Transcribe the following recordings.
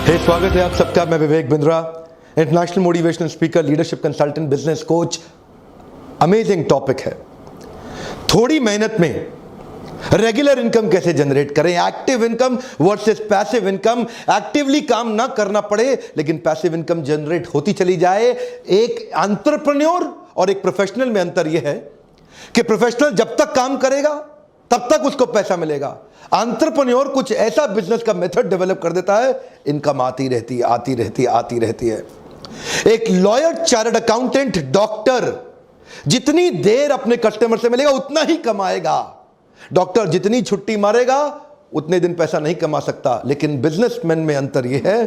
स्वागत है आप सबका। मैं Vivek Bindra, international motivational speaker, leadership consultant, business coach. Amazing topic है। थोड़ी मेहनत में रेगुलर इनकम कैसे जनरेट करें, active income versus passive income. Actively काम ना करना पड़े लेकिन पैसिव इनकम जनरेट होती चली जाए। एक एंटरप्रेन्योर और एक प्रोफेशनल में अंतर यह है कि प्रोफेशनल जब तक काम करेगा तब तक उसको पैसा मिलेगा। एंटरप्रेन्योर कुछ ऐसा बिजनेस का मेथड डेवलप कर देता है, इनकम आती रहती है, आती रहती है, आती रहती है। एक लॉयर, चार्टर्ड अकाउंटेंट, डॉक्टर जितनी देर अपने कस्टमर से मिलेगा उतना ही कमाएगा। डॉक्टर जितनी छुट्टी मारेगा उतने दिन पैसा नहीं कमा सकता। लेकिन बिजनेसमैन में अंतर यह है,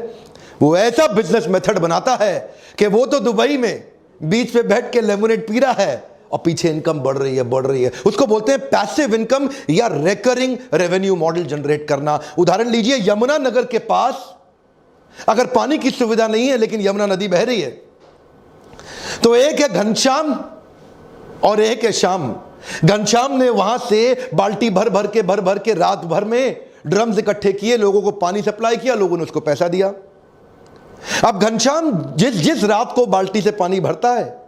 वो ऐसा बिजनेस मेथड बनाता है कि वो तो दुबई में बीच पे बैठ के लेमोनेड पी रहा है और पीछे इनकम बढ़ रही है, बढ़ रही है। उसको बोलते हैं पैसिव इनकम या रिकरिंग रेवेन्यू मॉडल जनरेट करना। उदाहरण लीजिए, यमुना नगर के पास अगर पानी की सुविधा नहीं है लेकिन यमुना नदी बह रही है, तो एक है घनश्याम और एक है श्याम। घनश्याम ने वहां से बाल्टी भर भर के रात भर में ड्रम्स इकट्ठे किए, लोगों को पानी सप्लाई किया, लोगों ने उसको पैसा दिया। अब घनश्याम जिस रात को बाल्टी से पानी भरता है,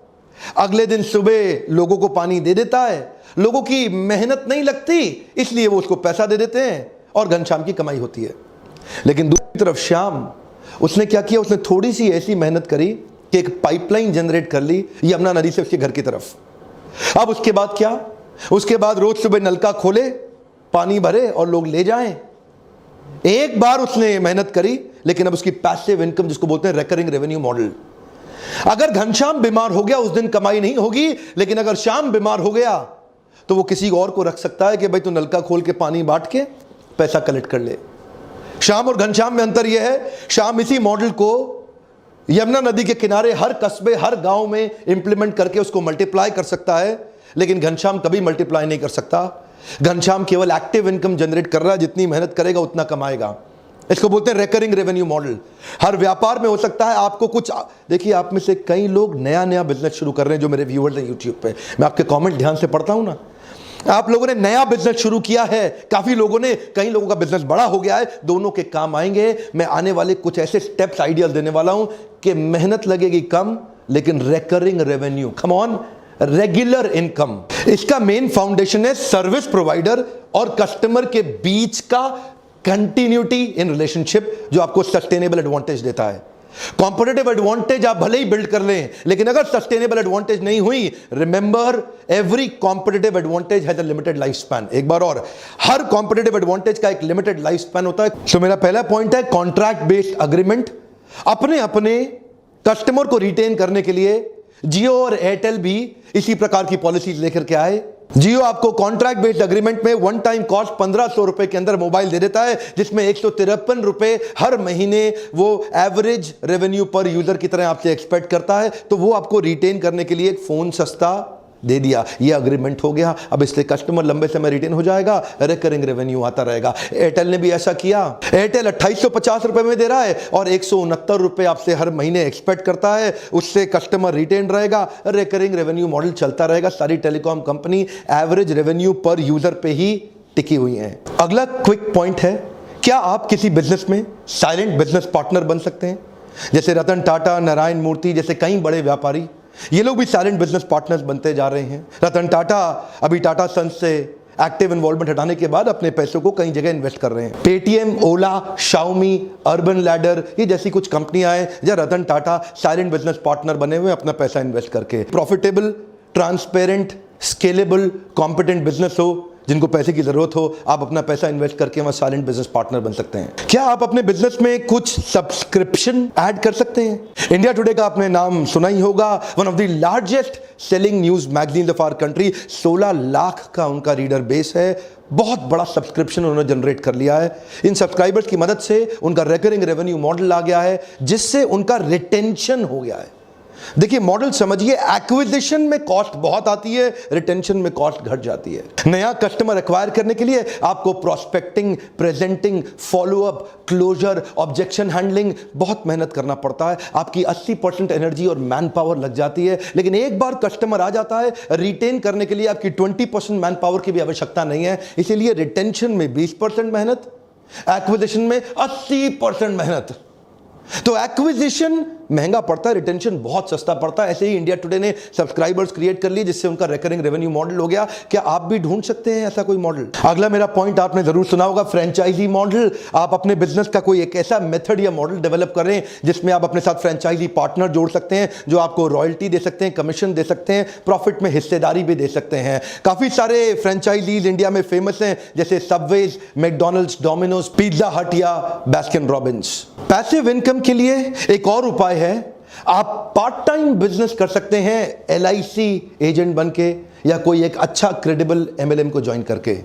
अगले दिन सुबह लोगों को पानी दे देता है। लोगों की मेहनत नहीं लगती, इसलिए वो उसको पैसा दे देते हैं और घनश्याम की कमाई होती है। लेकिन दूसरी तरफ श्याम, उसने क्या किया, उसने थोड़ी सी ऐसी मेहनत करी कि एक पाइपलाइन जनरेट कर ली यमुना नदी से उसके घर की तरफ। अब उसके बाद क्या, उसके बाद रोज सुबह नलका खोले, पानी भरे और लोग ले जाएं। एक बार उसने मेहनत करी, लेकिन अब उसकी पैसिव इनकम, जिसको बोलते हैं रिकरिंग रेवेन्यू मॉडल। अगर घनश्याम बीमार हो गया उस दिन कमाई नहीं होगी, लेकिन अगर श्याम बीमार हो गया तो वो किसी और को रख सकता है कि भाई तू नलका खोल के पानी बांट के पैसा कलेक्ट कर ले। श्याम और घनश्याम में अंतर यह है, श्याम इसी मॉडल को यमुना नदी के किनारे हर कस्बे, हर गांव में इंप्लीमेंट करके उसको मल्टीप्लाई कर सकता है, लेकिन घनश्याम कभी मल्टीप्लाई नहीं कर सकता। घनश्याम केवल एक्टिव इनकम जनरेट कर रहा है, जितनी मेहनत करेगा उतना कमाएगा। इसको बोलते हैं रिकरिंग रेवेन्यू मॉडल। हर व्यापार में हो सकता है आपको कुछ, देखिए आप में से कई लोग नया बिजनेस शुरू कर रहे हैं, जो मेरे व्यूअर्स हैं यूट्यूब पे, मैं आपके कमेंट ध्यान से पढ़ता हूं ना। आप लोगों ने नया बिजनेस शुरू किया है, काफी लोगों ने, कई लोगों का बिजनेस बड़ा हो गया है, दोनों के काम आएंगे। मैं आने वाले कुछ ऐसे स्टेप्स, आइडियाज देने वाला हूं कि मेहनत लगेगी कम लेकिन recurring revenue, come on, regular income. इसका मेन फाउंडेशन है सर्विस प्रोवाइडर और कस्टमर के बीच का कंटिन्यूटी इन रिलेशनशिप, जो आपको सस्टेनेबल एडवांटेज देता है। कॉम्पिटिटिव एडवांटेज आप भले ही बिल्ड कर लें, लेकिन अगर सस्टेनेबल एडवांटेज नहीं हुई, remember every competitive advantage has a limited life span. एक बार और, हर कॉम्पिटिटिव एडवांटेज का एक लिमिटेड लाइफ स्पैन होता है। तो मेरा पहला पॉइंट है कॉन्ट्रैक्ट बेस्ड अग्रीमेंट। अपने कस्टमर को रिटेन करने के लिए जियो और एयरटेल भी इसी प्रकार की पॉलिसीज लेकर के आए। जियो आपको कॉन्ट्रैक्ट बेस्ड अग्रीमेंट में वन टाइम कॉस्ट 1500 रुपए के अंदर मोबाइल दे देता है, जिसमें 153 रुपए हर महीने वो एवरेज रेवेन्यू पर यूजर की तरह आपसे एक्सपेक्ट करता है। तो वो आपको रिटेन करने के लिए एक फोन सस्ता दे दिया, ये अग्रीमेंट हो गया। अब इससे कस्टमर लंबे समय रिटेन हो जाएगा, रिकरिंग रेवेन्यू आता रहेगा। एयरटेल ने भी ऐसा किया। एयरटेल 2850 रुपए में दे रहा है और 169 रुपए आपसे हर महीने एक्सपेक्ट करता है, उससे कस्टमर रिटेन रहेगा, रिकरिंग रेवेन्यू मॉडल चलता रहेगा। सारी टेलीकॉम कंपनी एवरेज रेवेन्यू पर यूजर पे ही टिकी हुई है। अगला क्विक पॉइंट है, क्या आप किसी बिजनेस में साइलेंट बिजनेस पार्टनर बन सकते हैं? जैसे रतन टाटा, नारायण मूर्ति जैसे कई बड़े व्यापारी, ये लोग भी साइलेंट बिजनेस पार्टनर्स बनते जा रहे हैं। रतन टाटा अभी टाटा सन्स से एक्टिव इन्वॉल्वमेंट हटाने के बाद अपने पैसों को कई जगह इन्वेस्ट कर रहे हैं। पेटीएम, ओला, शाओमी, अर्बन लैडर, ये जैसी कुछ कंपनियां हैं जहां Ratan Tata silent business partner बने हुए अपना पैसा इन्वेस्ट करके। Profitable, transparent, scalable, competent business हो, जिनको पैसे की जरूरत हो, आप अपना पैसा इन्वेस्ट करके वहां साइलेंट बिजनेस पार्टनर बन सकते हैं। क्या आप अपने बिजनेस में कुछ सब्सक्रिप्शन ऐड कर सकते हैं? इंडिया टुडे का आपने नाम सुना ही होगा, one of the largest selling news magazine of our country. 16 lakh का उनका रीडर बेस है, बहुत बड़ा सब्सक्रिप्शन उन्होंने जनरेट कर लिया है। इन सब्सक्राइबर्स की मदद से उनका रिकरिंग रेवेन्यू मॉडल आ गया है, जिससे उनका रिटेंशन हो गया है। देखिए मॉडल समझिए, एक्विजिशन में कॉस्ट बहुत आती है, रिटेंशन में कॉस्ट घट जाती है। नया कस्टमर एक्वायर करने के लिए आपको prospecting, presenting, follow up, closure, objection handling बहुत मेहनत करना पड़ता है। आपकी 80% एनर्जी और मैन पावर लग जाती है। लेकिन एक बार कस्टमर आ जाता है, रिटेन करने के लिए आपकी 20% मैन पावर की भी आवश्यकता नहीं है। इसीलिए रिटेंशन में 20% मेहनत, एक्विजिशन में 80% मेहनत। तो एक्विजिशन महंगा पड़ता है, रिटेंशन बहुत सस्ता पड़ता है। ऐसे ही इंडिया टुडे ने सब्सक्राइबर्स क्रिएट कर लिए जिससे उनका रिकरिंग रेवेन्यू मॉडल हो गया। क्या आप भी ढूंढ सकते हैं ऐसा कोई मॉडल? अगला मेरा पॉइंट आपने जरूर सुना होगा, फ्रेंचाइजी मॉडल। आप अपने बिजनेस का कोई एक ऐसा मेथड या मॉडल डेवलप करें जिसमें आप अपने साथ फ्रेंचाइजी पार्टनर जोड़ सकते हैं जो आपको रॉयल्टी दे सकते हैं, कमीशन दे सकते हैं, प्रॉफिट में हिस्सेदारी भी दे सकते हैं। काफी सारे फ्रेंचाइजीज इंडिया में फेमस हैं जैसे सबवेज, मैकडॉनल्ड्स, डोमिनोज, पिज्जा हट या बास्किन रॉबिन्स। पैसिव इनकम के लिए एक और उपाय है, आप पार्ट टाइम बिजनेस कर सकते हैं LIC एजेंट बनके या कोई एक अच्छा क्रेडिबल MLM को ज्वाइन करके।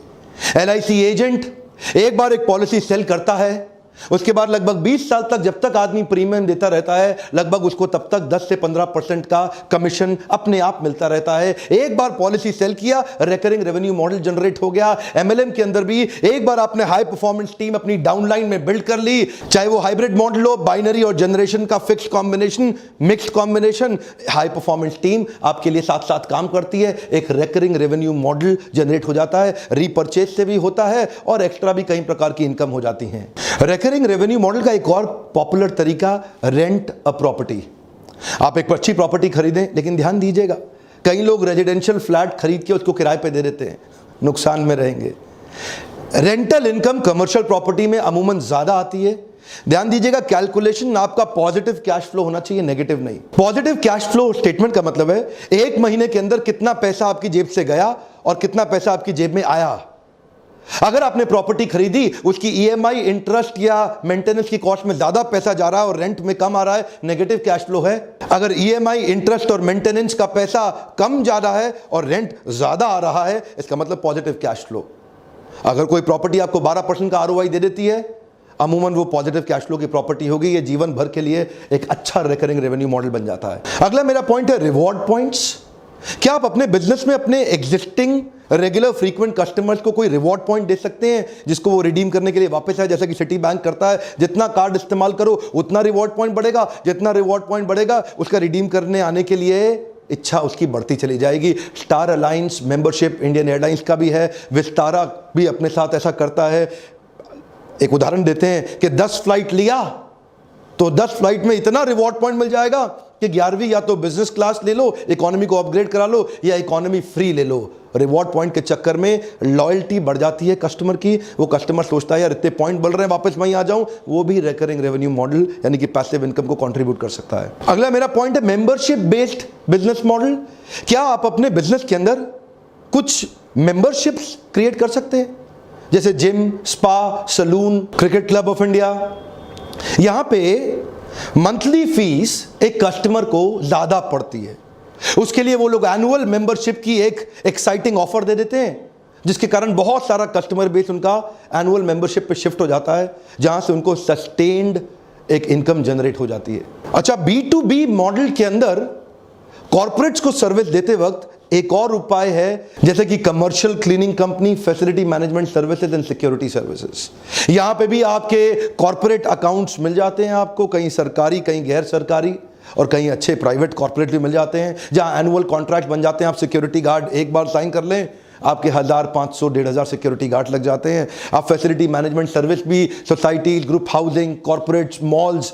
LIC एजेंट एक बार एक पॉलिसी सेल करता है, उसके बाद लगभग 20 साल तक जब तक आदमी प्रीमियम देता रहता है, लगभग उसको तब तक 10 से 15% का कमीशन अपने आप मिलता रहता है। एक बार पॉलिसी सेल किया, रिकरिंग रेवेन्यू मॉडल जनरेट हो गया। MLM के अंदर भी एक बार आपने हाई परफॉर्मेंस टीम अपनी डाउनलाइन में बिल्ड कर ली, चाहे वो हाइब्रिड मॉडल हो, बाइनरी और जनरेशन का fix combination, mixed combination, high performance team आपके लिए साथ साथ काम करती है। एक रिकरिंग रेवेन्यू मॉडल जनरेट हो जाता है, रीपर्चेज से भी होता है और एक्स्ट्रा भी कई प्रकार की इनकम हो जाती है। रिकरिंग रेवेन्यू मॉडल का एक और पॉपुलर तरीका, रेंट अ प्रॉपर्टी। आप एक अच्छी प्रॉपर्टी खरीदें, लेकिन ध्यान दीजिएगा कई लोग रेजिडेंशियल फ्लैट खरीद के उसको किराए पे दे देते हैं, नुकसान में रहेंगे। रेंटल इनकम कमर्शियल प्रॉपर्टी में अमूमन ज्यादा आती है। ध्यान दीजिएगा, कैलकुलेशन आपका पॉजिटिव कैश फ्लो होना चाहिए, नेगेटिव नहीं। पॉजिटिव कैश फ्लो स्टेटमेंट का मतलब है एक महीने के अंदर कितना पैसा आपकी जेब से गया और कितना पैसा आपकी जेब में आया। अगर आपने प्रॉपर्टी खरीदी, उसकी EMI, इंटरेस्ट या मेंटेनेंस की कॉस्ट में ज्यादा पैसा जा रहा है और रेंट में कम आ रहा है, नेगेटिव कैश फ्लो है। अगर EMI, इंटरेस्ट और मेंटेनेंस का पैसा कम जा रहा है और रेंट ज्यादा आ रहा है, इसका मतलब पॉजिटिव कैश फ्लो। अगर कोई प्रॉपर्टी आपको 12% का ROI दे देती है, अमूमन वो पॉजिटिव कैश फ्लो की प्रॉपर्टी होगी। ये जीवन भर के लिए एक अच्छा रिकरिंग रेवेन्यू मॉडल बन जाता है। अगला मेरा पॉइंट है रिवॉर्ड पॉइंट्स। क्या आप अपने बिजनेस में अपने एग्जिस्टिंग रेगुलर फ्रीक्वेंट कस्टमर्स को कोई रिवॉर्ड पॉइंट दे सकते हैं जिसको वो रिडीम करने के लिए वापस आए? जैसा कि सिटी बैंक करता है, जितना कार्ड इस्तेमाल करो उतना रिवॉर्ड पॉइंट बढ़ेगा, जितना रिवॉर्ड पॉइंट बढ़ेगा उसका रिडीम करने आने के लिए इच्छा उसकी बढ़ती चली जाएगी। Star alliance membership Indian airlines का भी है, विस्तारा भी अपने साथ ऐसा करता है। एक उदाहरण देते हैं कि 10 फ्लाइट लिया तो 10 फ्लाइट में इतना रिवॉर्ड पॉइंट मिल जाएगा कि 11वीं या तो बिजनेस क्लास ले लो, इकोनॉमी को अपग्रेड करा लो या इकोनॉमी फ्री ले लो। रिवॉर्ड पॉइंट के चक्कर में लॉयल्टी बढ़ जाती है कस्टमर की। वो कस्टमर सोचता है यार इतने पॉइंट बढ़ रहे हैं, वापस वहीं आ जाऊं। वो भी रिकरिंग रेवेन्यू मॉडल यानी कि पैसिव इनकम को कंट्रीब्यूट कर सकता है। अगला मेरा पॉइंट है मेंबरशिप बेस्ड बिजनेस मॉडल। क्या आप अपने बिजनेस के अंदर कुछ मेंबरशिप्स क्रिएट कर सकते हैं, जैसे gym, spa, salon, cricket club of India. यहां पे मंथली फीस एक कस्टमर को ज्यादा पड़ती है, उसके लिए वो लोग एनुअल मेंबरशिप की एक एक्साइटिंग ऑफर दे देते हैं, जिसके कारण बहुत सारा कस्टमर बेस उनका एनुअल मेंबरशिप पे शिफ्ट हो जाता है, जहां से उनको सस्टेन्ड एक इनकम जनरेट हो जाती है। अच्छा, B2B मॉडल के अंदर कॉर्पोरेट्स को सर्विस देते वक्त एक और उपाय है, जैसे कि commercial cleaning company, facility management services and security services. यहां पे भी आपके कॉर्पोरेट अकाउंट्स मिल जाते हैं आपको, कहीं सरकारी, कहीं गैर सरकारी और कहीं अच्छे प्राइवेट कॉर्पोरेट भी मिल जाते हैं, जहां एनुअल कॉन्ट्रैक्ट बन जाते हैं। आप सिक्योरिटी गार्ड एक बार साइन कर लें, आपके 1000, 500, 1500 सिक्योरिटी गार्ड लग जाते हैं। आप फैसिलिटी मैनेजमेंट सर्विस भी society, group housing, corporates, malls,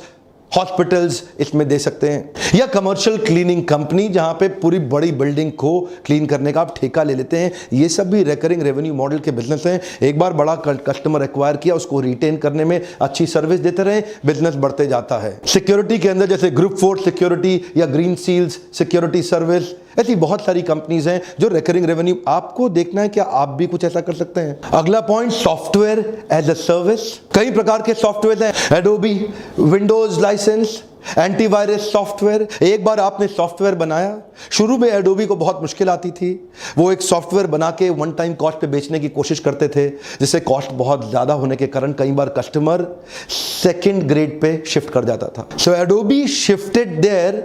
hospitals इसमें दे सकते हैं। या कमर्शियल क्लीनिंग कंपनी, जहां पे पूरी बड़ी बिल्डिंग को क्लीन करने का आप ठेका ले लेते हैं। ये सब भी रिकरिंग रेवेन्यू मॉडल के बिजनेस हैं। एक बार बड़ा कस्टमर एक्वायर किया, उसको रिटेन करने में अच्छी सर्विस देते रहे, बिजनेस बढ़ते जाता है। सिक्योरिटी के अंदर जैसे ग्रुप फोर्स सिक्योरिटी या ग्रीन सील्स सिक्योरिटी सर्विस, ऐसी बहुत सारी कंपनीज हैं जो रिकरिंग रेवेन्यू। आपको देखना है क्या आप भी कुछ ऐसा कर सकते हैं। अगला point, software as a service. कई प्रकार के सॉफ्टवेयर हैं, Adobe, Windows license, antivirus software. एक बार आपने सॉफ्टवेयर बनाया, शुरू में एडोबी को बहुत मुश्किल आती थी, वो एक सॉफ्टवेयर बना के वन टाइम कॉस्ट पे बेचने की कोशिश करते थे, जिससे कॉस्ट बहुत ज्यादा होने के कारण कई बार कस्टमर सेकंड ग्रेड पे शिफ्ट कर जाता था। So Adobe shifted their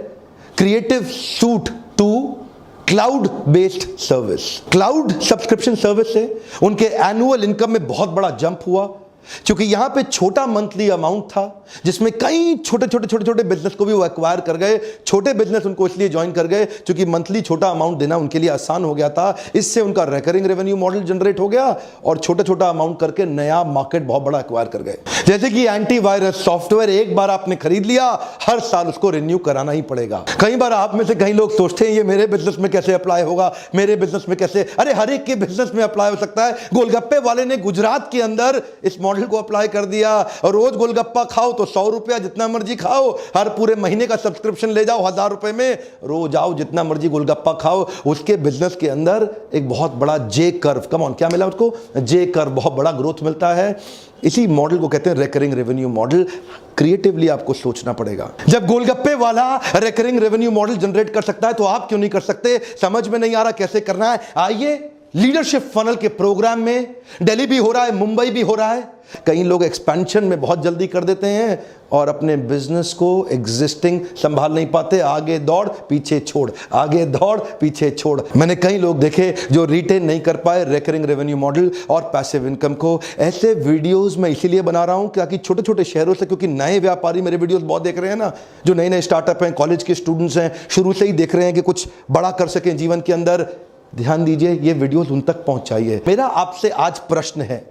creative suite to cloud based service. Cloud subscription service से उनके एनुअल इनकम में बहुत बड़ा जंप हुआ, क्योंकि यहां पे छोटा मंथली अमाउंट था, जिसमें कई छोटे बिजनेस को भी वो एक्वायर कर गए। छोटे बिजनेस उनको इसलिए ज्वाइन कर गए क्योंकि मंथली छोटा अमाउंट देना उनके लिए आसान हो गया था। इससे उनका रिकरिंग रेवेन्यू मॉडल जनरेट हो गया और छोटा अमाउंट करके नया मार्केट बहुत बड़ा एक्वायर कर गए। जैसे कि एंटीवायरस सॉफ्टवेयर एक बार आपने खरीद लिया, हर साल उसको रिन्यू कराना ही पड़ेगा। कई बार आप में से कई लोग सोचते हैं ये मेरे बिजनेस में कैसे अप्लाई होगा, मेरे बिजनेस में कैसे, अरे हर एक के बिजनेस में अप्लाई हो सकता है। गोलगप्पे वाले ने गुजरात के अंदर इस मॉडल को अप्लाई कर दिया और रोज गोलगप्पा खाओ तो 100 रुपया, जितना मर्जी खाओ, हर पूरे महीने का सब्सक्रिप्शन ले जाओ 1000 रुपए में, रोज आओ जितना मर्जी गोलगप्पा खाओ। उसके बिजनेस के अंदर एक बहुत बड़ा जे कर्व, कम ऑन, क्या मिला उसको? जे कर्व, बहुत बड़ा ग्रोथ मिलता है। इसी मॉडल को कहते हैं रिकरिंग रेवेन्यू मॉडल। क्रिएटिवली आपको सोचना पड़ेगा। जब गोलगप्पे वाला रिकरिंग रेवेन्यू मॉडल जनरेट कर सकता है तो आप क्यों नहीं कर सकते? समझ में नहीं आ रहा कैसे करना है? आइए लीडरशिप फनल के प्रोग्राम में, दिल्ली भी हो रहा है, मुंबई भी हो रहा है। कई लोग एक्सपेंशन में बहुत जल्दी कर देते हैं और अपने बिजनेस को एग्जिस्टिंग संभाल नहीं पाते, आगे दौड़ पीछे छोड़, आगे दौड़ पीछे छोड़। मैंने कई लोग देखे जो रिटेन नहीं कर पाए रिकरिंग रेवेन्यू मॉडल और पैसिव इनकम को। ऐसे वीडियोस मैं इसीलिए बना रहा हूं ताकि छोटे छोटे शहरों से, क्योंकि नए व्यापारी मेरे वीडियोस बहुत देख रहे हैं ना, जो नए नए स्टार्टअप हैं, कॉलेज के स्टूडेंट्स हैं, शुरू से ही देख रहे हैं कि कुछ बड़ा कर सकें जीवन के अंदर। ध्यान दीजिए, ये वीडियोस उन तक पहुंचाइए। मेरा आपसे आज प्रश्न है,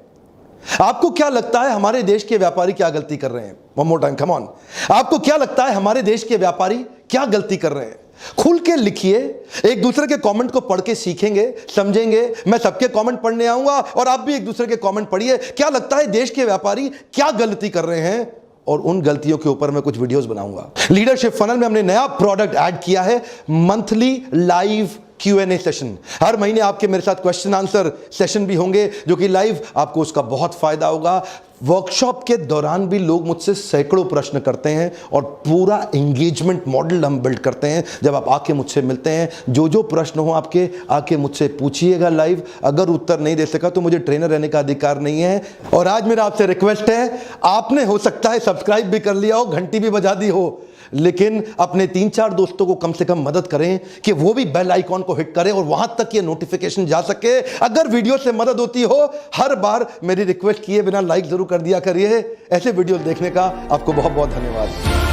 आपको क्या लगता है हमारे देश के व्यापारी क्या गलती कर रहे हैं? One more time, come on. आपको क्या लगता है हमारे देश के व्यापारी क्या गलती कर रहे हैं? खुल के लिखिए, एक दूसरे के कमेंट को पढ़ के सीखेंगे, समझेंगे। मैं सबके कमेंट पढ़ने आऊंगा और आप भी एक दूसरे के कमेंट पढ़िए। क्या लगता है देश के व्यापारी क्या गलती कर रहे हैं, और उन गलतियों के ऊपर मैं कुछ वीडियोस बनाऊंगा। लीडरशिप फनल में हमने नया प्रोडक्ट ऐड किया है, मंथली लाइव Q&A सेशन। हर महीने आपके मेरे साथ क्वेश्चन आंसर सेशन भी होंगे जो कि लाइव, आपको उसका बहुत फायदा होगा। वर्कशॉप के दौरान भी लोग मुझसे सैकड़ों प्रश्न करते हैं और पूरा एंगेजमेंट मॉडल हम बिल्ड करते हैं। जब आप आके मुझसे मिलते हैं, जो जो प्रश्न हो आपके, आके मुझसे पूछिएगा लाइव। अगर उत्तर नहीं दे सका तो मुझे ट्रेनर रहने का अधिकार नहीं है। और आज मेरा आपसे रिक्वेस्ट है, आपने हो सकता है सब्सक्राइब भी कर लिया हो, घंटी भी बजा दी हो, लेकिन अपने 3-4 दोस्तों को कम से कम मदद करें कि वो भी बेल आइकॉन को हिट करें और वहां तक ये नोटिफिकेशन जा सके। अगर वीडियो से मदद होती हो, हर बार मेरी रिक्वेस्ट किए बिना लाइक जरूर कर दिया करिए। ऐसे वीडियो देखने का आपको बहुत बहुत धन्यवाद।